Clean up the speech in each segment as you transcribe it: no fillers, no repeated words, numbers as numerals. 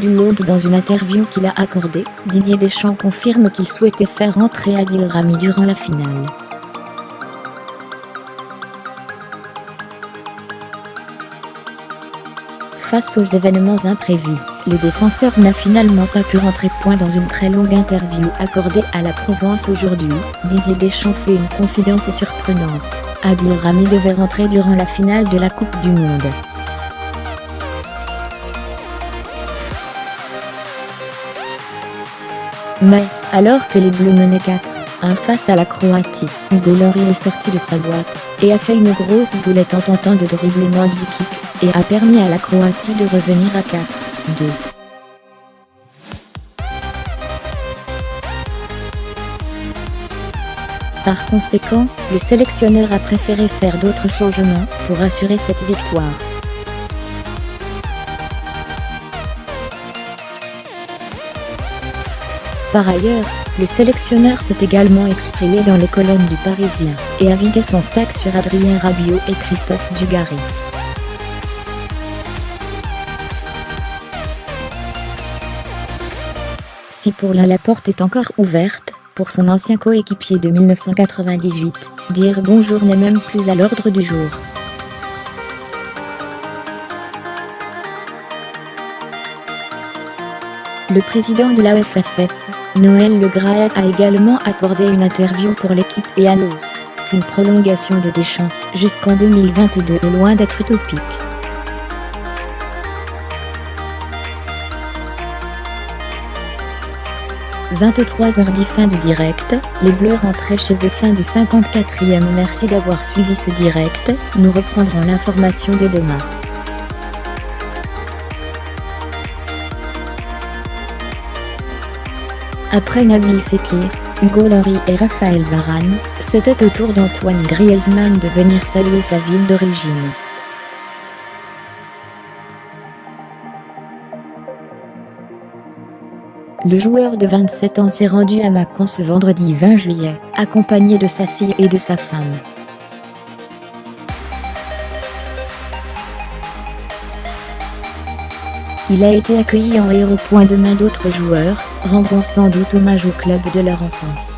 du Monde. Dans une interview qu'il a accordée, Didier Deschamps confirme qu'il souhaitait faire rentrer Adil Rami durant la finale. Face aux événements imprévus, le défenseur n'a finalement pas pu rentrer. Dans une très longue interview accordée à la Provence aujourd'hui, Didier Deschamps fait une confidence surprenante. Adil Rami devait rentrer durant la finale de la Coupe du Monde. Mais, alors que les Bleus menaient 4-1 face à la Croatie, Hugo Lloris est sorti de sa boîte et a fait une grosse boulette en tentant de dribbler Mandzukic et a permis à la Croatie de revenir à 4-2. Par conséquent, le sélectionneur a préféré faire d'autres changements pour assurer cette victoire. Par ailleurs, le sélectionneur s'est également exprimé dans les colonnes du Parisien et a vidé son sac sur Adrien Rabiot et Christophe Dugarry. Si pour la porte est encore ouverte, pour son ancien coéquipier de 1998, dire bonjour n'est même plus à l'ordre du jour. Le président de la FFF, Noël Le Graët, a également accordé une interview pour l'équipe et annonce qu'une prolongation de Deschamps jusqu'en 2022 est loin d'être utopique. « 23h10 fin du direct, les Bleus rentraient chez eux fin du 54e. Merci d'avoir suivi ce direct, nous reprendrons l'information dès demain. » Après Nabil Fekir, Hugo Lloris et Raphaël Varane, c'était au tour d'Antoine Griezmann de venir saluer sa ville d'origine. Le joueur de 27 ans s'est rendu à Mâcon ce vendredi 20 juillet, accompagné de sa fille et de sa femme. Il a été accueilli en héros. Demain, d'autres joueurs rendront sans doute hommage au club de leur enfance.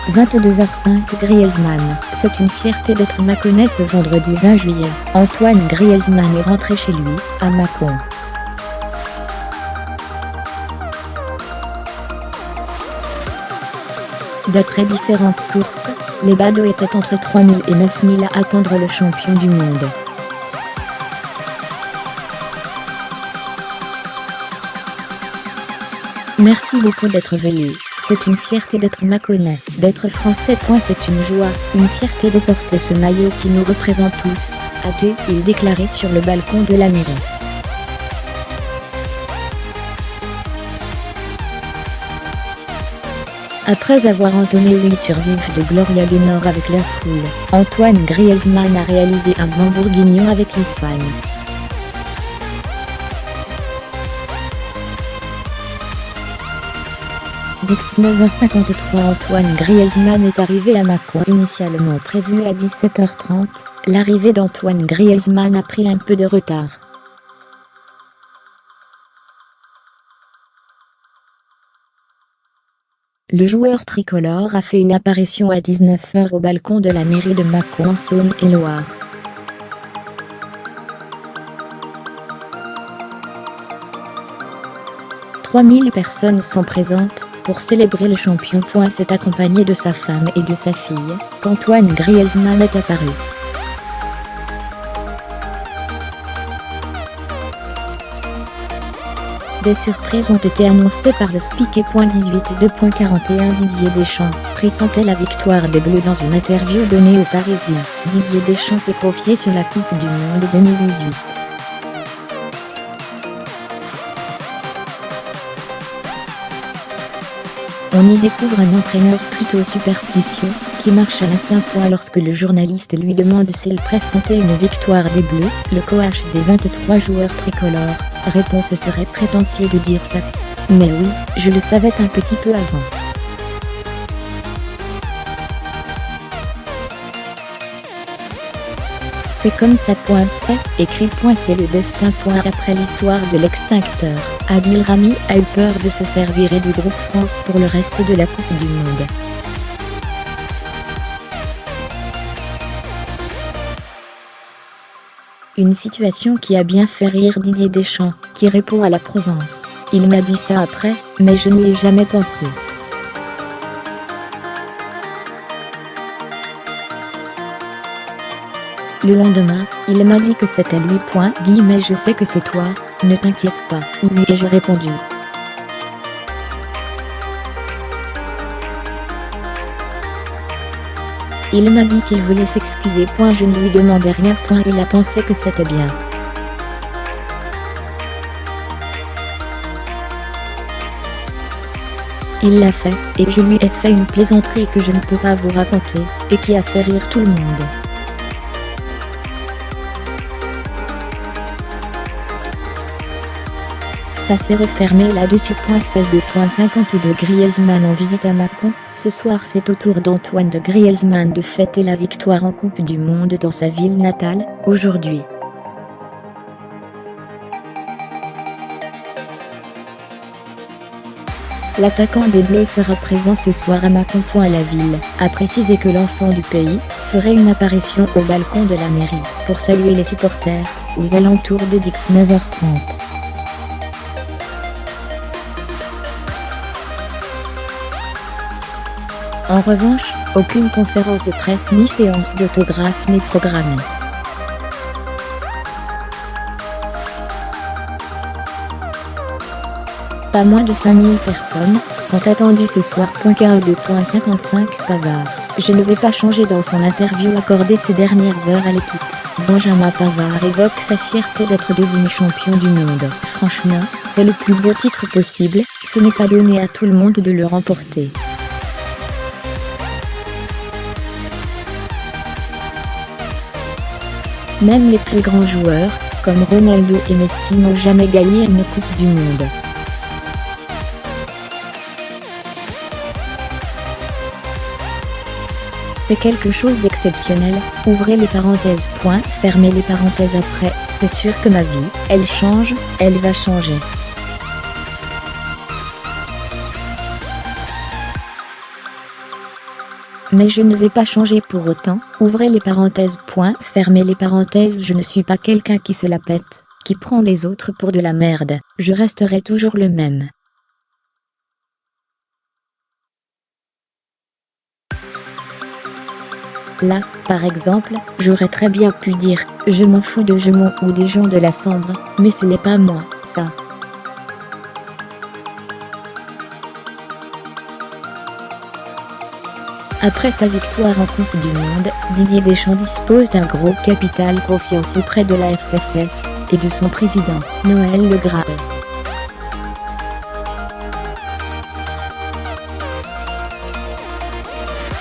« 22h05 Griezmann, c'est une fierté d'être Mâconnais. Ce vendredi 20 juillet, Antoine Griezmann est rentré chez lui, à Mâcon. D'après différentes sources, les badauds étaient entre 3000 et 9000 à attendre le champion du monde. Merci beaucoup d'être venu. C'est une fierté d'être Mâconnais, d'être français. C'est une joie, une fierté de porter ce maillot qui nous représente tous, a-t-il déclaré sur le balcon de la mairie. Après avoir entonné We Survive de Gloria Gaynor avec la foule, Antoine Griezmann a réalisé un blanc bourguignon avec les fans. Dix 9h53 Antoine Griezmann est arrivé à Mâcon. Initialement prévu à 17h30, l'arrivée d'Antoine Griezmann a pris un peu de retard. Le joueur tricolore a fait une apparition à 19h au balcon de la mairie de Mâcon en Saône-et-Loire. « 3000 personnes sont présentes pour célébrer le champion. C'est accompagné de sa femme et de sa fille qu'Antoine Griezmann est apparu. Des surprises ont été annoncées par le Spiquet. 18:2.41 Didier Deschamps pressentait la victoire des Bleus. Dans une interview donnée aux Parisiens, Didier Deschamps s'est confié sur la Coupe du Monde 2018. On y découvre un entraîneur plutôt superstitieux, qui marche à l'instinct. Lorsque le journaliste lui demande s'il pressentait une victoire des Bleus, le coach des 23 joueurs tricolores répond: ce serait prétentieux de dire ça. Mais oui, je le savais un petit peu avant. C'est comme ça. C'est écrit. C'est le destin. Après l'histoire de l'extincteur, Adil Rami a eu peur de se faire virer du groupe France pour le reste de la Coupe du Monde. Une situation qui a bien fait rire Didier Deschamps, qui répond à la Provence. Il m'a dit ça après, mais je n'y ai jamais pensé. Le lendemain, il m'a dit que c'était lui. Je sais que c'est toi, ne t'inquiète pas, lui ai-je répondu. Il m'a dit qu'il voulait s'excuser. Je ne lui demandais rien. Il a pensé que c'était bien. Il l'a fait, et je lui ai fait une plaisanterie que je ne peux pas vous raconter, et qui a fait rire tout le monde. Ça s'est refermé là-dessus. 16,50 Griezmann en visite à Mâcon. Ce soir c'est au tour d'Antoine de Griezmann de fêter la victoire en Coupe du Monde dans sa ville natale, aujourd'hui. L'attaquant des Bleus sera présent ce soir à Mâcon. La ville a précisé que l'enfant du pays ferait une apparition au balcon de la mairie pour saluer les supporters, aux alentours de 19h30. En revanche, aucune conférence de presse ni séance d'autographe n'est programmée. Pas moins de 5000 personnes sont attendues ce soir. 15,55 Pavard. Je ne vais pas changer. Dans son interview accordée ces dernières heures à l'équipe, Benjamin Pavard évoque sa fierté d'être devenu champion du monde. Franchement, c'est le plus beau titre possible, ce n'est pas donné à tout le monde de le remporter. Même les plus grands joueurs, comme Ronaldo et Messi, n'ont jamais gagné une Coupe du Monde. C'est quelque chose d'exceptionnel, ouvrez les parenthèses. Fermez les parenthèses. Après, c'est sûr que ma vie, elle change, elle va changer. Mais je ne vais pas changer pour autant, ouvrez les parenthèses. Fermez les parenthèses. Je ne suis pas quelqu'un qui se la pète, qui prend les autres pour de la merde, je resterai toujours le même. Là, par exemple, j'aurais très bien pu dire « je m'en fous de Gemont ou des gens de la Sambre », mais ce n'est pas moi, ça. Après sa victoire en Coupe du Monde, Didier Deschamps dispose d'un gros capital confiance auprès de la FFF et de son président, Noël Le Graët.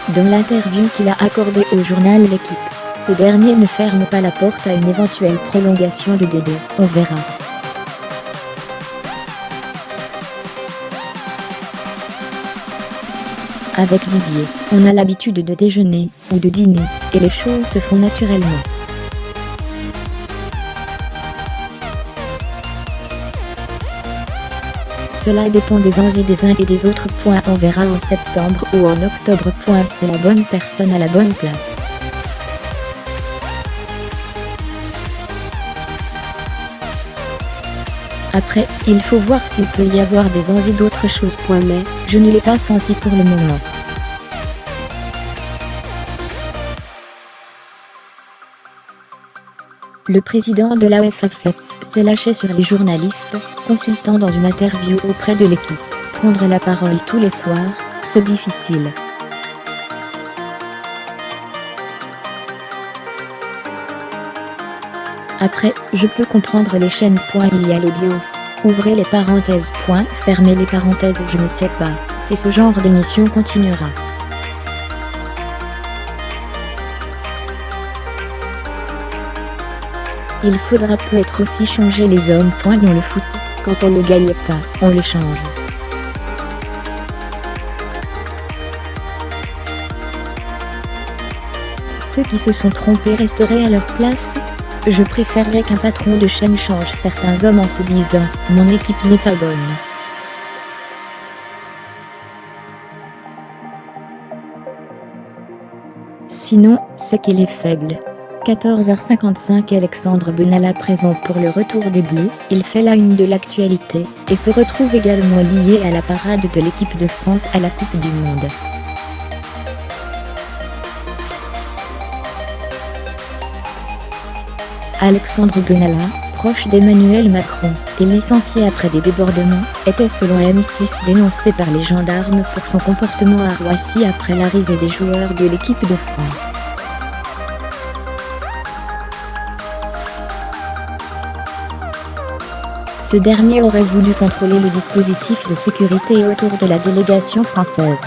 Dans l'interview qu'il a accordée au journal L'Équipe, ce dernier ne ferme pas la porte à une éventuelle prolongation de Dédé, on verra. Avec Didier, on a l'habitude de déjeuner, ou de dîner, et les choses se font naturellement. Cela dépend des envies des uns et des autres. On verra en septembre ou en octobre. C'est la bonne personne à la bonne place. Après, il faut voir s'il peut y avoir des envies d'autre chose. Mais, je ne l'ai pas senti pour le moment. Le président de la FFF s'est lâché sur les journalistes, consultant dans une interview auprès de L'Équipe. Prendre la parole tous les soirs, c'est difficile. Après, je peux comprendre les chaînes. Il y a l'audience. Ouvrez les parenthèses. Fermez les parenthèses. Je ne sais pas si ce genre d'émission continuera. Il faudra peut-être aussi changer les hommes. Dans le foot, quand on ne gagne pas, on les change. Ceux qui se sont trompés resteraient à leur place. Je préférerais qu'un patron de chaîne change certains hommes en se disant « Mon équipe n'est pas bonne ». Sinon, c'est qu'il est faible. 14h55 Alexandre Benalla présent pour le retour des Bleus, il fait la une de l'actualité, et se retrouve également lié à la parade de l'équipe de France à la Coupe du Monde. Alexandre Benalla, proche d'Emmanuel Macron, et licencié après des débordements, était selon M6 dénoncé par les gendarmes pour son comportement à Roissy après l'arrivée des joueurs de l'équipe de France. Ce dernier aurait voulu contrôler le dispositif de sécurité autour de la délégation française.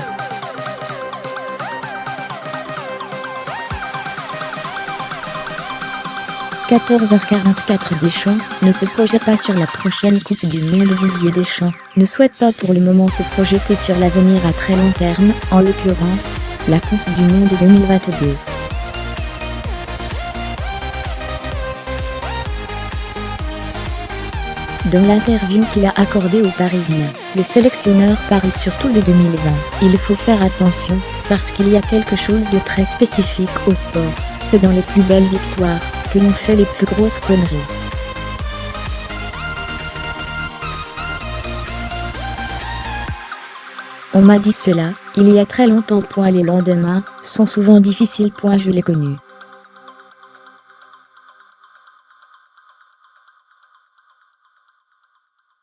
« 14h44 Deschamps ne se projette pas sur la prochaine Coupe du Monde. Didier Deschamps ne souhaite pas pour le moment se projeter sur l'avenir à très long terme, en l'occurrence, la Coupe du Monde 2022. Dans l'interview qu'il a accordée aux Parisiens, le sélectionneur parle surtout de 2020. Il faut faire attention, parce qu'il y a quelque chose de très spécifique au sport. C'est dans les plus belles victoires que l'on fait les plus grosses conneries. On m'a dit cela, il y a très longtemps. Les lendemains sont souvent difficiles. Je l'ai connu.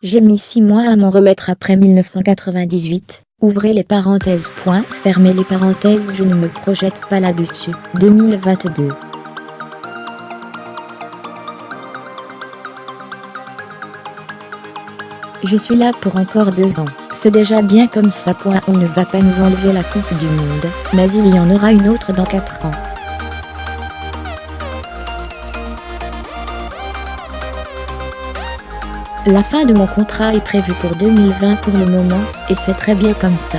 J'ai mis 6 mois à m'en remettre après 1998, ouvrez les parenthèses. Fermez les parenthèses. Je ne me projette pas là-dessus. 2022. Je suis là pour encore 2 ans. C'est déjà bien comme ça. On ne va pas nous enlever la Coupe du Monde, mais il y en aura une autre dans 4 ans. La fin de mon contrat est prévue pour 2020 pour le moment, et c'est très bien comme ça.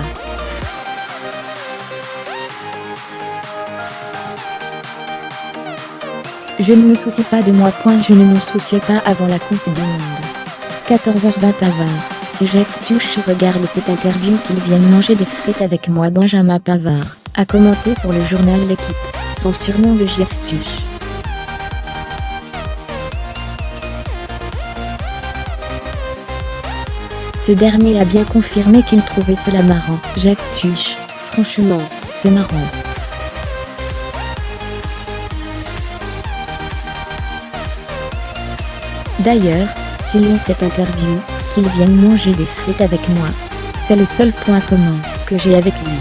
Je ne me soucie pas de moi. Je ne me souciais pas avant la Coupe du Monde. 14h20 Pavard. Si Jeff Tuche regarde cette interview, qu'il vienne manger des frites avec moi. Benjamin Pavard a commenté pour le journal L'Équipe, son surnom de Jeff Tuche. Ce dernier a bien confirmé qu'il trouvait cela marrant. Jeff Tuche, franchement, c'est marrant. D'ailleurs, s'il lit cette interview, qu'il vienne manger des frites avec moi. C'est le seul point commun que j'ai avec lui.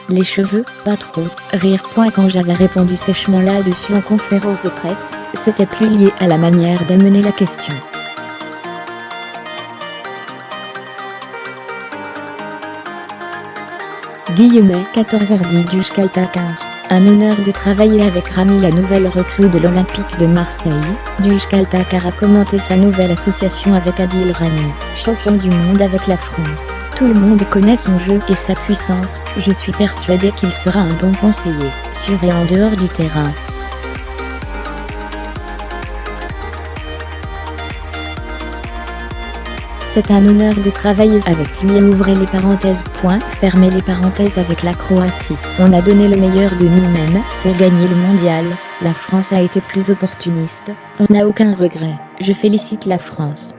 Les cheveux, pas trop, rire. Quand j'avais répondu sèchement là-dessus en conférence de presse, c'était plus lié à la manière d'amener la question. Guillemet 14h10 Dujkal Takar. Un honneur de travailler avec Rami, la nouvelle recrue de l'Olympique de Marseille. Dujkal Takar a commenté sa nouvelle association avec Adil Rami, champion du monde avec la France. Tout le monde connaît son jeu et sa puissance. Je suis persuadé qu'il sera un bon conseiller, sur et en dehors du terrain. C'est un honneur de travailler avec lui. Ouvrez les parenthèses. Fermez les parenthèses. Avec la Croatie, on a donné le meilleur de nous-mêmes pour gagner le mondial. La France a été plus opportuniste. On n'a aucun regret. Je félicite la France.